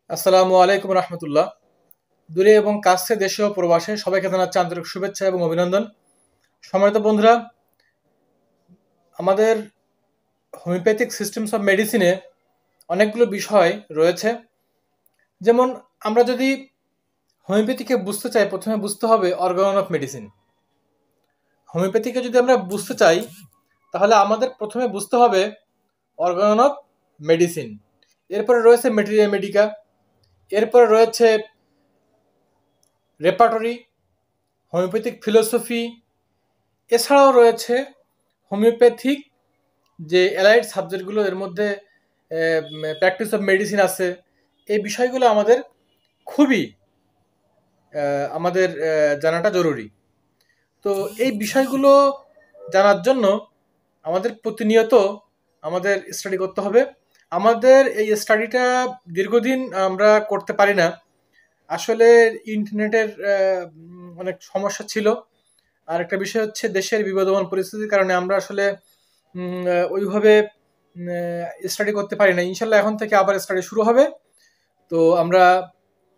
আসসালামু আলাইকুম রহমতুল্লাহ। দূরে এবং কাছে দেশে ও প্রবাসে সবাইকে জানাচ্ছি আন্তরিক শুভেচ্ছা এবং অভিনন্দন। সম্মানিত বন্ধুরা, আমাদের হোমিওপ্যাথিক সিস্টেমস অফ মেডিসিনে অনেকগুলো বিষয় রয়েছে। যেমন আমরা যদি হোমিওপ্যাথিকে বুঝতে চাই, প্রথমে বুঝতে হবে অর্গান অফ মেডিসিন। হোমিওপ্যাথিকে যদি আমরা বুঝতে চাই, তাহলে আমাদের প্রথমে বুঝতে হবে অর্গান অফ মেডিসিন। এরপরে রয়েছে মেটেরিয়া মেডিকা, এরপরে রয়েছে রেপার্টরি, হোমিওপ্যাথিক ফিলোসফি, এছাড়াও রয়েছে হোমিওপ্যাথিক যে অ্যালাইড সাবজেক্টগুলো, এর মধ্যে প্র্যাকটিস অফ মেডিসিন আছে। এই বিষয়গুলো আমাদের খুবই জানাটা জরুরি। তো এই বিষয়গুলো জানার জন্য আমাদের প্রতিনিয়ত আমাদের স্টাডি করতে হবে। আমাদের এই স্টাডিটা দীর্ঘদিন আমরা করতে পারি না। আসলে ইন্টারনেটের অনেক সমস্যা ছিল। আর একটা বিষয় হচ্ছে দেশের বিবদমান পরিস্থিতির কারণে আমরা আসলে ওইভাবে স্টাডি করতে পারি না। ইনশাল্লাহ এখন থেকে আবার স্টাডি শুরু হবে। তো আমরা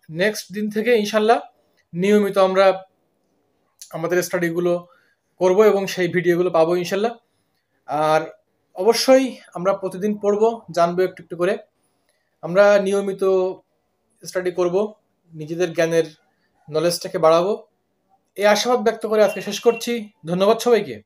নেক্সট দিন থেকে ইনশাল্লাহ নিয়মিত আমরা আমাদের স্টাডিগুলো করব এবং সেই ভিডিওগুলো পাবো ইনশাল্লাহ। আর অবশ্যই আমরা প্রতিদিন পড়বো, জানবো একটু একটু করে। আমরা নিয়মিত স্টাডি করব, নিজেদের জ্ঞানের নলেজটাকে বাড়াবো। এই আশাবাদ ব্যক্ত করে আজকে শেষ করছি। ধন্যবাদ সবাইকে।